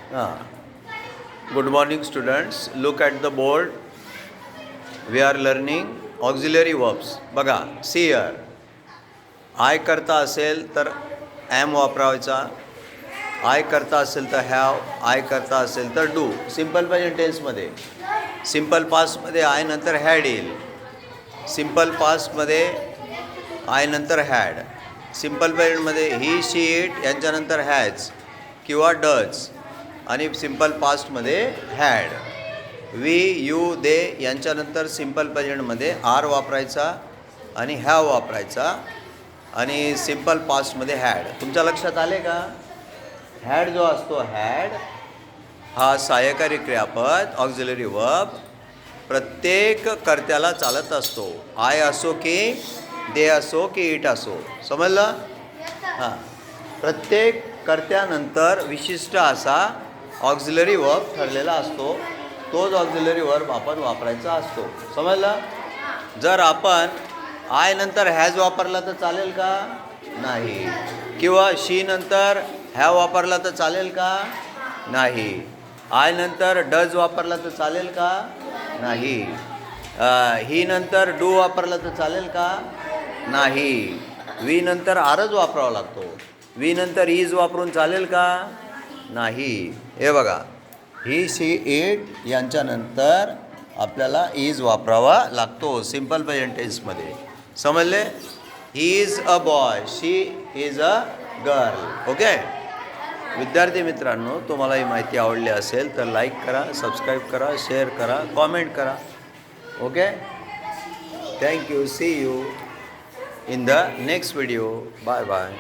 Good morning, students. Look at the board. We are learning auxiliary verbs. बघा, see here. I करता असेल तर am वापरायचा. I करता असेल तर have. I करता असेल तर do. सिम्पल प्रेझेंट टेन्समध्ये. सिम्पल पास्टमध्ये I नंतर had येईल. सिम्पल पास्टमध्ये I नंतर had. सिम्पल प्रेझेंटमध्ये ही, शी, इट यांच्यानंतर हॅज किंवा डज. आणि सिम्पल पास्टमध्ये हॅड. वी, यू, दे यांच्यानंतर सिम्पल प्रेझेंटमध्ये आर वापरायचा आणि हॅव वापरायचा. आणि सिम्पल पास्टमध्ये हॅड. तुमच्या लक्षात आले का? हॅड जो असतो, हॅड हा सहाय्यकारी क्रियापद ऑक्झिलरी वर्ब प्रत्येक कर्त्याला चालत असतो. आय असो की दे असो की इट असो. समजलं? हां, प्रत्येक कर्त्यानंतर विशिष्ट असा ऑक्झिलरी वर्ब ठरलेला असतो. तोच ऑक्झिलरी वर्ब आपण वापरायचा असतो. समजलं? जर आपण आय नंतर हॅज वापरला तर चालेल का? नाही. किंवा शी नंतर हॅव वापरला तर चालेल का? नाही. आय नंतर डज वापरला तर चालेल का? नाही. ही नंतर डू वापरला तर चालेल का? नाही. वी नंतर आरच वापरावा लागतो. वी नंतर इज वापरून चालेल का? नाही. हे बघा, ही, शी, इट यांच्यानंतर आपल्याला इज वापरावा लागतो सिम्पल प्रेझेंट टेन्समध्ये. समजले? He is a boy, she is a girl. Okay विद्यार्थी मित्रांनो, तुम्हाला ही माहिती आवडली असेल तर लाईक करा, सबस्क्राईब करा, शेअर करा, कॉमेंट करा. Okay, thank you. See you in the next video. Bye bye.